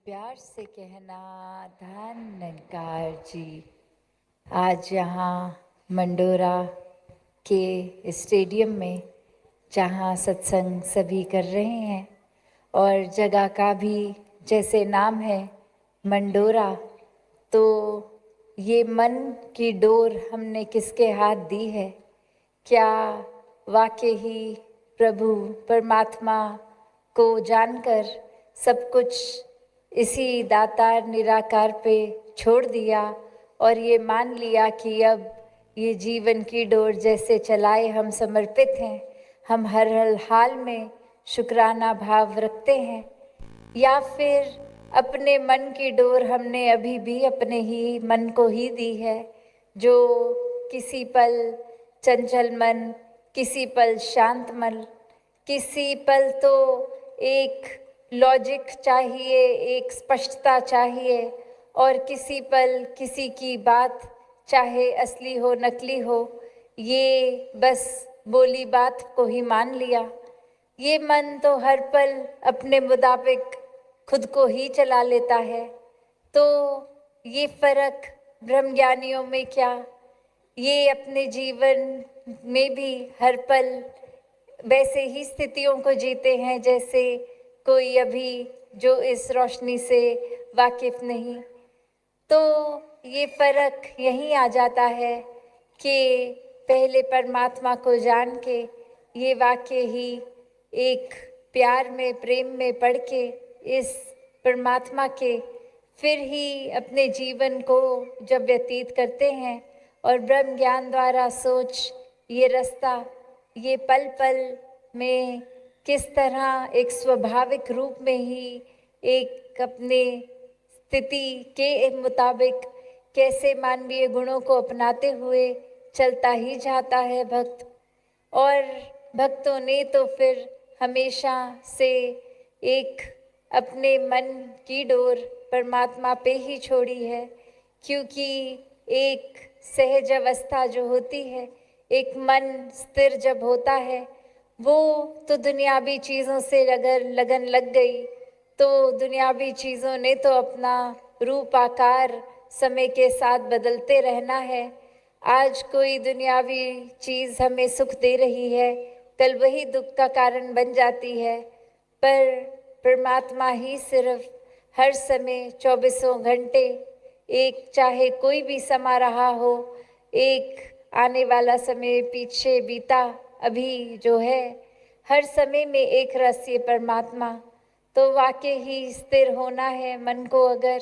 प्यार से कहना धन्यकार जी। आज यहाँ मंडोरा के स्टेडियम में जहाँ सत्संग सभी कर रहे हैं और जगह का भी जैसे नाम है मंडोरा, तो ये मन की डोर हमने किसके हाथ दी है? क्या वाकई ही प्रभु परमात्मा को जानकर सब कुछ इसी दातार निराकार पे छोड़ दिया और ये मान लिया कि अब ये जीवन की डोर जैसे चलाए हम समर्पित हैं, हम हर हाल में शुक्राना भाव रखते हैं? या फिर अपने मन की डोर हमने अभी भी अपने ही मन को ही दी है, जो किसी पल चंचल मन, किसी पल शांत मन, किसी पल तो एक लॉजिक चाहिए, एक स्पष्टता चाहिए, और किसी पल किसी की बात चाहे असली हो नकली हो, ये बस बोली बात को ही मान लिया। ये मन तो हर पल अपने मुताबिक खुद को ही चला लेता है। तो ये फर्क ब्रह्मज्ञानियों में क्या? ये अपने जीवन में भी हर पल वैसे ही स्थितियों को जीते हैं जैसे कोई अभी जो इस रोशनी से वाकिफ नहीं। तो ये फर्क यहीं आ जाता है कि पहले परमात्मा को जान के, ये वाकई ही एक प्यार में प्रेम में पढ़ के इस परमात्मा के फिर ही अपने जीवन को जब व्यतीत करते हैं और ब्रह्म ज्ञान द्वारा सोच ये रास्ता ये पल पल में किस तरह एक स्वाभाविक रूप में ही एक अपने स्थिति के मुताबिक कैसे मानवीय गुणों को अपनाते हुए चलता ही जाता है भक्त। और भक्तों ने तो फिर हमेशा से एक अपने मन की डोर परमात्मा पे ही छोड़ी है, क्योंकि एक सहज अवस्था जो होती है, एक मन स्थिर जब होता है, वो तो दुनियावी चीज़ों से अगर लगन लग गई तो दुनियावी चीज़ों ने तो अपना रूप आकार समय के साथ बदलते रहना है। आज कोई दुनियावी चीज़ हमें सुख दे रही है, कल वही दुख का कारण बन जाती है। पर परमात्मा ही सिर्फ हर समय 24 घंटे, एक चाहे कोई भी समा रहा हो, एक आने वाला समय पीछे बीता अभी जो है, हर समय में एक रस ये परमात्मा। तो वाकई ही स्थिर होना है मन को, अगर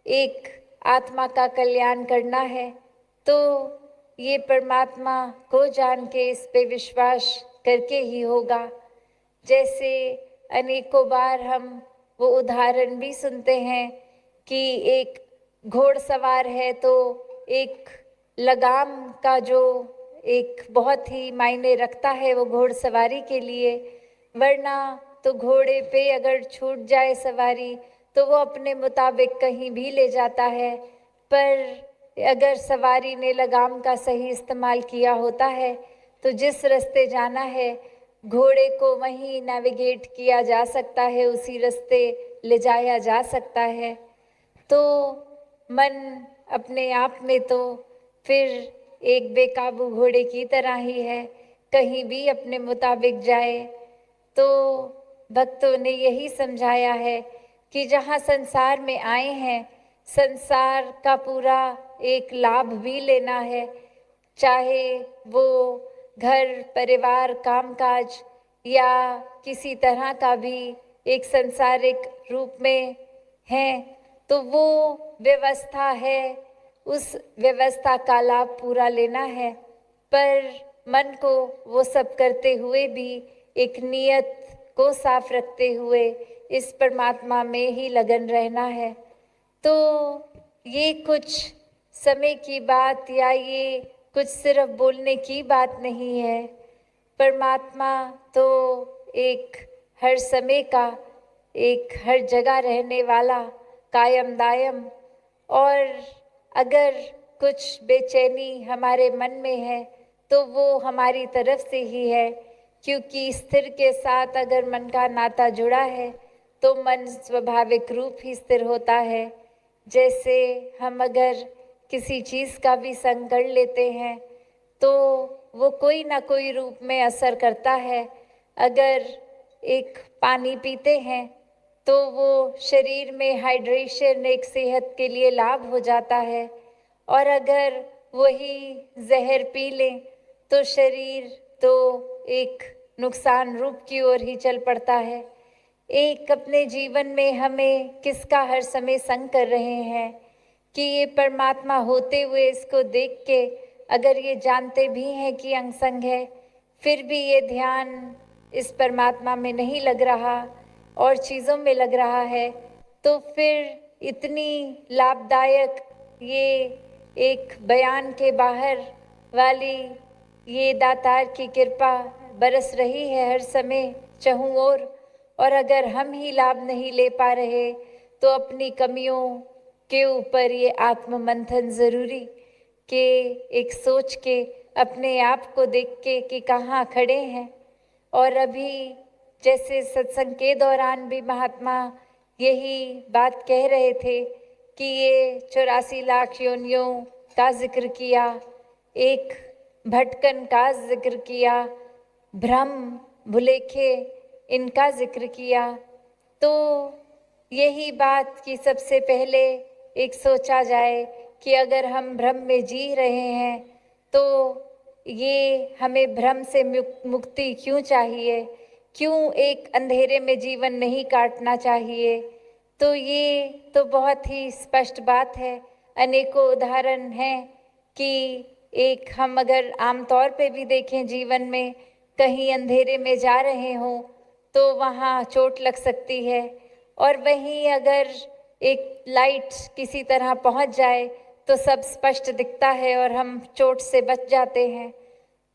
एक आत्मा का कल्याण करना है तो ये परमात्मा को जान के इस पे विश्वास करके ही होगा। जैसे अनेकों बार हम वो उदाहरण भी सुनते हैं कि एक घोड़सवार है तो एक लगाम का जो एक बहुत ही मायने रखता है वो घोड़सवारी के लिए, वरना तो घोड़े पे अगर छूट जाए सवारी तो वो अपने मुताबिक कहीं भी ले जाता है। पर अगर सवारी ने लगाम का सही इस्तेमाल किया होता है तो जिस रास्ते जाना है घोड़े को वहीं नेविगेट किया जा सकता है, उसी रास्ते ले जाया जा सकता है। तो मन अपने आप में तो फिर एक बेकाबू घोड़े की तरह ही है, कहीं भी अपने मुताबिक जाए। तो भक्तों ने यही समझाया है कि जहाँ संसार में आए हैं, संसार का पूरा एक लाभ भी लेना है, चाहे वो घर परिवार कामकाज या किसी तरह का भी एक सांसारिक रूप में है, तो वो व्यवस्था है, उस व्यवस्था का लाभ पूरा लेना है। पर मन को वो सब करते हुए भी एक नियत को साफ रखते हुए इस परमात्मा में ही लगन रहना है। तो ये कुछ समय की बात या ये कुछ सिर्फ बोलने की बात नहीं है। परमात्मा तो एक हर समय का, एक हर जगह रहने वाला कायम दायम। और अगर कुछ बेचैनी हमारे मन में है तो वो हमारी तरफ से ही है, क्योंकि स्थिर के साथ अगर मन का नाता जुड़ा है तो मन स्वाभाविक रूप ही स्थिर होता है। जैसे हम अगर किसी चीज़ का भी संग कर लेते हैं तो वो कोई ना कोई रूप में असर करता है। अगर एक पानी पीते हैं तो वो शरीर में हाइड्रेशन, एक सेहत के लिए लाभ हो जाता है, और अगर वही जहर पी लें तो शरीर तो एक नुकसान रूप की ओर ही चल पड़ता है। एक अपने जीवन में हमें किसका हर समय संग कर रहे हैं कि ये परमात्मा होते हुए इसको देख के अगर ये जानते भी हैं कि अंग संग है, फिर भी ये ध्यान इस परमात्मा में नहीं लग रहा और चीज़ों में लग रहा है, तो फिर इतनी लाभदायक ये एक बयान के बाहर वाली ये दातार की कृपा बरस रही है हर समय चहुं ओर। और अगर हम ही लाभ नहीं ले पा रहे तो अपनी कमियों के ऊपर ये आत्म मंथन ज़रूरी कि एक सोच के अपने आप को देख के कि कहाँ खड़े हैं। और अभी जैसे सत्संग के दौरान भी महात्मा यही बात कह रहे थे कि ये 84 लाख योनियों का जिक्र किया, एक भटकन का जिक्र किया, भ्रम भुलेखे इनका जिक्र किया। तो यही बात कि सबसे पहले एक सोचा जाए कि अगर हम भ्रम में जी रहे हैं तो ये हमें भ्रम से मुक्ति क्यों चाहिए, क्यों एक अंधेरे में जीवन नहीं काटना चाहिए। तो ये तो बहुत ही स्पष्ट बात है, अनेकों उदाहरण हैं कि एक हम अगर आमतौर पे भी देखें जीवन में कहीं अंधेरे में जा रहे हों तो वहाँ चोट लग सकती है, और वहीं अगर एक लाइट किसी तरह पहुँच जाए तो सब स्पष्ट दिखता है और हम चोट से बच जाते हैं।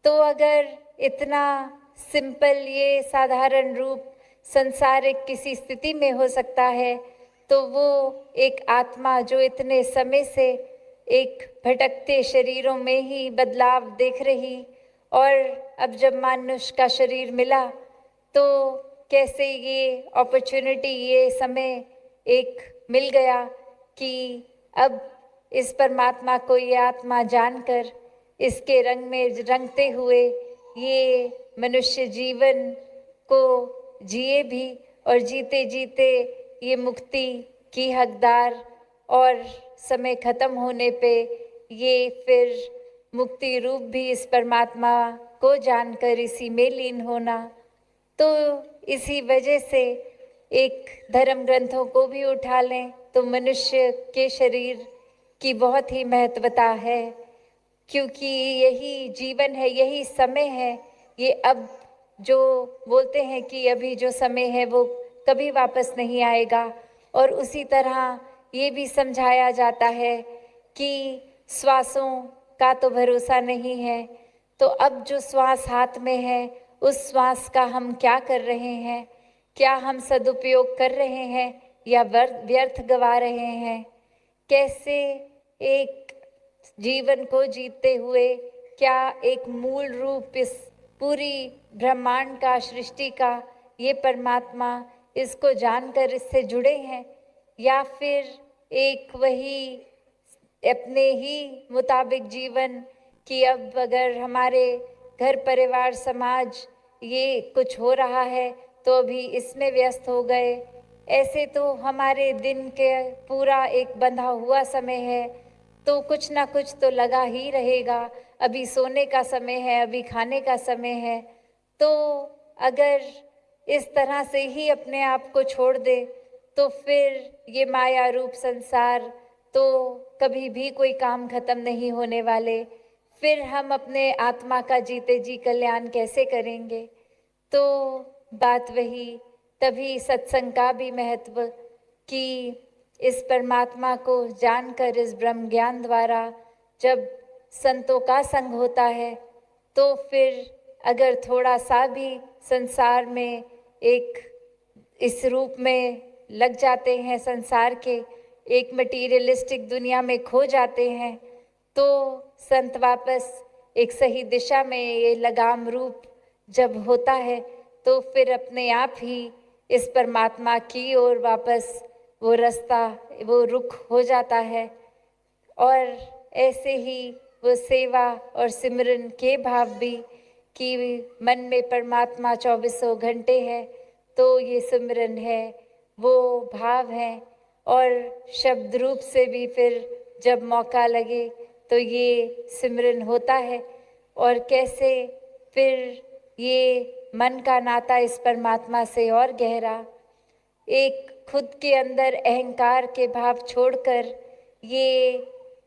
तो अगर इतना सिंपल ये साधारण रूप संसारिक किसी स्थिति में हो सकता है तो वो एक आत्मा जो इतने समय से एक भटकते शरीरों में ही बदलाव देख रही, और अब जब मानुष का शरीर मिला तो कैसे ये अपॉर्चुनिटी, ये समय एक मिल गया कि अब इस परमात्मा को ये आत्मा जानकर इसके रंग में रंगते हुए ये मनुष्य जीवन को जिए भी, और जीते जीते ये मुक्ति की हकदार, और समय खत्म होने पे ये फिर मुक्ति रूप भी इस परमात्मा को जानकर इसी में लीन होना। तो इसी वजह से एक धर्म ग्रंथों को भी उठा लें तो मनुष्य के शरीर की बहुत ही महत्वता है, क्योंकि यही जीवन है, यही समय है। ये अब जो बोलते हैं कि अभी जो समय है वो कभी वापस नहीं आएगा, और उसी तरह ये भी समझाया जाता है कि श्वासों का तो भरोसा नहीं है, तो अब जो श्वास हाथ में है उस श्वास का हम क्या कर रहे हैं, क्या हम सदुपयोग कर रहे हैं या व्यर्थ गवा रहे हैं। कैसे एक जीवन को जीते हुए क्या एक मूल रूप इस पूरी ब्रह्मांड का, सृष्टि का ये परमात्मा, इसको जानकर इससे जुड़े हैं, या फिर एक वही अपने ही मुताबिक जीवन कि अब अगर हमारे घर परिवार समाज ये कुछ हो रहा है तो अभी इसमें व्यस्त हो गए। ऐसे तो हमारे दिन के पूरा एक बंधा हुआ समय है, तो कुछ ना कुछ तो लगा ही रहेगा। अभी सोने का समय है, अभी खाने का समय है, तो अगर इस तरह से ही अपने आप को छोड़ दे तो फिर ये माया रूप संसार तो कभी भी कोई काम खत्म नहीं होने वाले। फिर हम अपने आत्मा का जीते जी कल्याण कैसे करेंगे। तो बात वही, तभी सत्संग का भी महत्व कि इस परमात्मा को जानकर इस ब्रह्म ज्ञान द्वारा जब संतों का संग होता है तो फिर अगर थोड़ा सा भी संसार में एक इस रूप में लग जाते हैं, संसार के एक मटीरियलिस्टिक दुनिया में खो जाते हैं, तो संत वापस एक सही दिशा में ये लगाम रूप जब होता है तो फिर अपने आप ही इस परमात्मा की ओर वापस वो रास्ता, वो रुख हो जाता है। और ऐसे ही वो सेवा और सिमरन के भाव भी, कि मन में परमात्मा चौबीसों घंटे है, तो ये सिमरन है, वो भाव है। और शब्द रूप से भी फिर जब मौका लगे तो ये सिमरन होता है। और कैसे फिर ये मन का नाता इस परमात्मा से और गहरा, एक खुद के अंदर अहंकार के भाव छोड़कर ये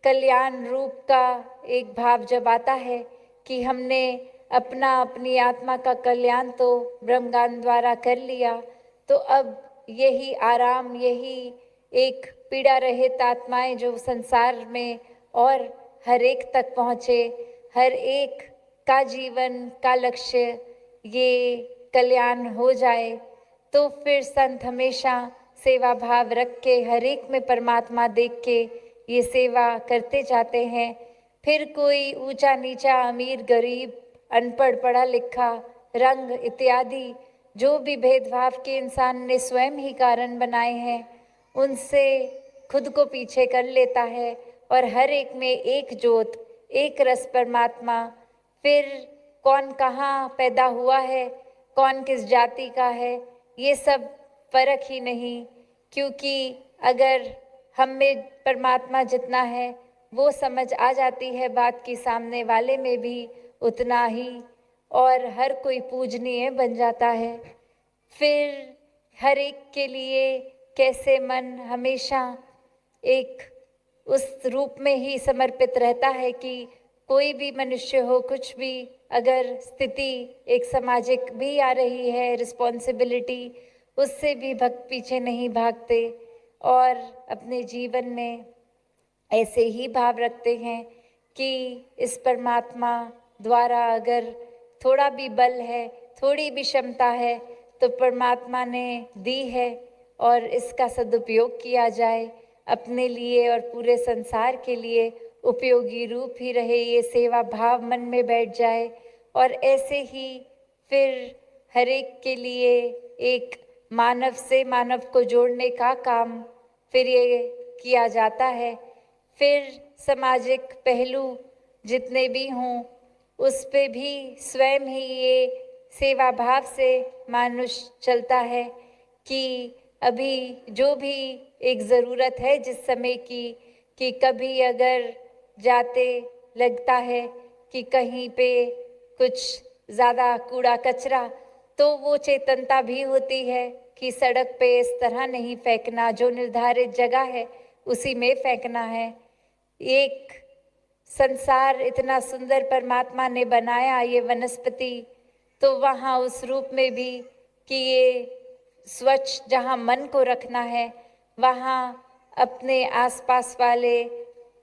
कल्याण रूप का एक भाव जब आता है कि हमने अपनी आत्मा का कल्याण तो ब्रह्मज्ञान द्वारा कर लिया, तो अब यही आराम, यही एक पीड़ा रहित आत्माएं जो संसार में और हर एक तक पहुँचे, हर एक का जीवन का लक्ष्य ये कल्याण हो जाए, तो फिर संत हमेशा सेवा भाव रख के हर एक में परमात्मा देख के ये सेवा करते जाते हैं। फिर कोई ऊंचा नीचा, अमीर गरीब, अनपढ़ पढ़ा लिखा, रंग इत्यादि जो भी भेदभाव के इंसान ने स्वयं ही कारण बनाए हैं, उनसे खुद को पीछे कर लेता है और हर एक में एक ज्योत, एक रस परमात्मा। फिर कौन कहाँ पैदा हुआ है, कौन किस जाति का है, ये सब फर्क ही नहीं, क्योंकि अगर हम में परमात्मा जितना है वो समझ आ जाती है बात की, सामने वाले में भी उतना ही, और हर कोई पूजनीय बन जाता है। फिर हर एक के लिए कैसे मन हमेशा एक उस रूप में ही समर्पित रहता है कि कोई भी मनुष्य हो, कुछ भी अगर स्थिति एक सामाजिक भी आ रही है, रिस्पॉन्सिबिलिटी, उससे भी भक्त पीछे नहीं भागते और अपने जीवन में ऐसे ही भाव रखते हैं कि इस परमात्मा द्वारा अगर थोड़ा भी बल है, थोड़ी भी क्षमता है, तो परमात्मा ने दी है और इसका सदुपयोग किया जाए, अपने लिए और पूरे संसार के लिए उपयोगी रूप ही रहे, ये सेवा भाव मन में बैठ जाए। और ऐसे ही फिर हर एक के लिए एक मानव से मानव को जोड़ने का काम फिर ये किया जाता है। फिर सामाजिक पहलू जितने भी हों, उस पे भी स्वयं ही ये सेवा भाव से मानुष चलता है कि अभी जो भी एक ज़रूरत है जिस समय की, कि कभी अगर जाते लगता है कि कहीं पे कुछ ज़्यादा कूड़ा कचरा, तो वो चेतनता भी होती है कि सड़क पे इस तरह नहीं फेंकना, जो निर्धारित जगह है उसी में फेंकना है। एक संसार इतना सुंदर परमात्मा ने बनाया, ये वनस्पति, तो वहाँ उस रूप में भी कि ये स्वच्छ जहाँ मन को रखना है, वहाँ अपने आसपास वाले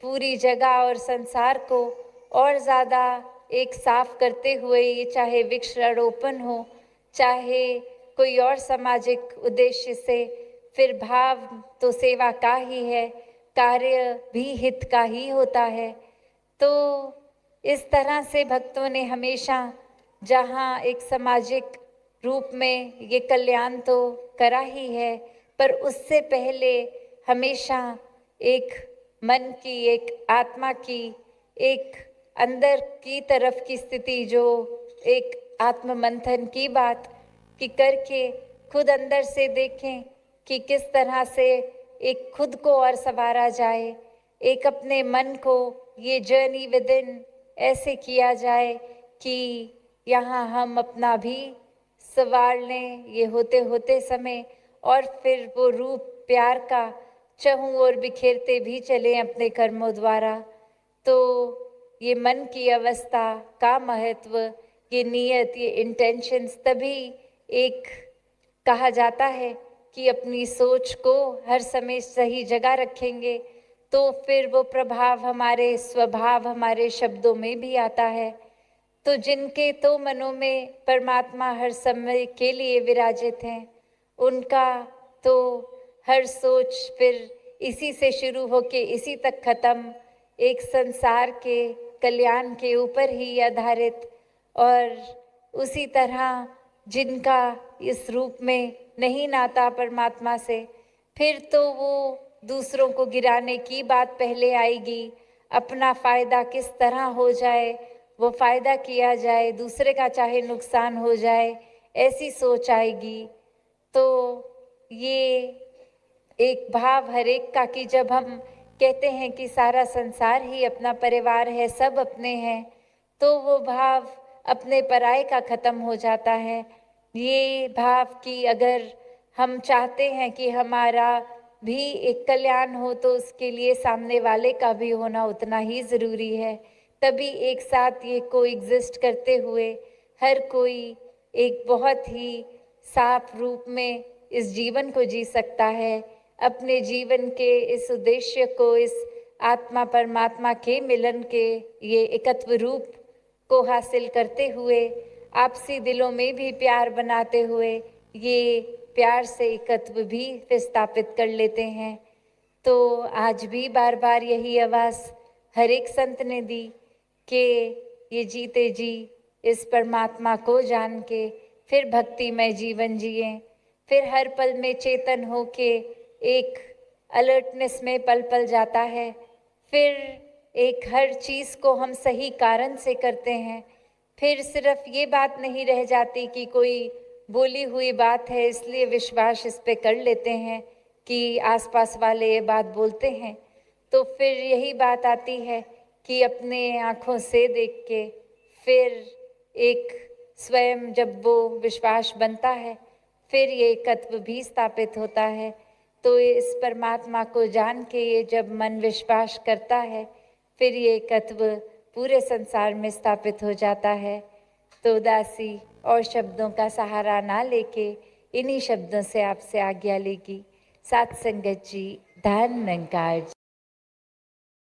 पूरी जगह और संसार को और ज़्यादा एक साफ करते हुए, ये चाहे वृक्षारोपण हो, चाहे कोई और सामाजिक उद्देश्य से, फिर भाव तो सेवा का ही है, कार्य भी हित का ही होता है। तो इस तरह से भक्तों ने हमेशा जहाँ एक सामाजिक रूप में ये कल्याण तो करा ही है, पर उससे पहले हमेशा एक मन की, एक आत्मा की, एक अंदर की तरफ की स्थिति, जो एक आत्म मंथन की बात कि करके खुद अंदर से देखें कि किस तरह से एक खुद को और संवारा जाए, एक अपने मन को ये जर्नी विद इन ऐसे किया जाए कि यहाँ हम अपना भी संवार लें ये होते होते समय, और फिर वो रूप प्यार का चहूँ और बिखेरते भी चलें अपने कर्मों द्वारा। तो ये मन की अवस्था का महत्व, ये नियत, ये इंटेंशंस तभी एक कहा जाता है कि अपनी सोच को हर समय सही जगह रखेंगे तो फिर वो प्रभाव हमारे स्वभाव, हमारे शब्दों में भी आता है। तो जिनके तो मनों में परमात्मा हर समय के लिए विराजित हैं, उनका तो हर सोच फिर इसी से शुरू होके इसी तक खत्म, एक संसार के कल्याण के ऊपर ही आधारित। और उसी तरह जिनका इस रूप में नहीं नाता परमात्मा से, फिर तो वो दूसरों को गिराने की बात पहले आएगी। अपना फ़ायदा किस तरह हो जाए, वो फ़ायदा किया जाए, दूसरे का चाहे नुकसान हो जाए, ऐसी सोच आएगी। तो ये एक भाव हर एक का कि जब हम कहते हैं कि सारा संसार ही अपना परिवार है, सब अपने हैं, तो वो भाव अपने पराये का ख़त्म हो जाता है। ये भाव कि अगर हम चाहते हैं कि हमारा भी एक कल्याण हो, तो उसके लिए सामने वाले का भी होना उतना ही ज़रूरी है। तभी एक साथ ये कोएग्ज़िस्ट करते हुए हर कोई एक बहुत ही साफ रूप में इस जीवन को जी सकता है। अपने जीवन के इस उद्देश्य को, इस आत्मा परमात्मा के मिलन के ये एकत्व रूप को हासिल करते हुए, आपसी दिलों में भी प्यार बनाते हुए, ये प्यार से एकत्व भी स्थापित कर लेते हैं। तो आज भी बार बार यही आवाज़ हर एक संत ने दी कि ये जीते जी इस परमात्मा को जान के फिर भक्तिमय जीवन जिएं, फिर हर पल में चेतन हो के एक अलर्टनेस में पल पल जाता है। फिर एक हर चीज़ को हम सही कारण से करते हैं। फिर सिर्फ ये बात नहीं रह जाती कि कोई बोली हुई बात है इसलिए विश्वास इस पे कर लेते हैं कि आसपास वाले ये बात बोलते हैं। तो फिर यही बात आती है कि अपने आँखों से देख के फिर एक स्वयं जब वो विश्वास बनता है, फिर ये एकत्व भी स्थापित होता है। तो इस परमात्मा को जान के ये जब मन विश्वास करता है, फिर ये एकत्व पूरे संसार में स्थापित हो जाता है। तो दासी और शब्दों का सहारा ना लेके इन्हीं शब्दों से आपसे आज्ञा लेगी। सात संगत जी, धन निरंकार जी।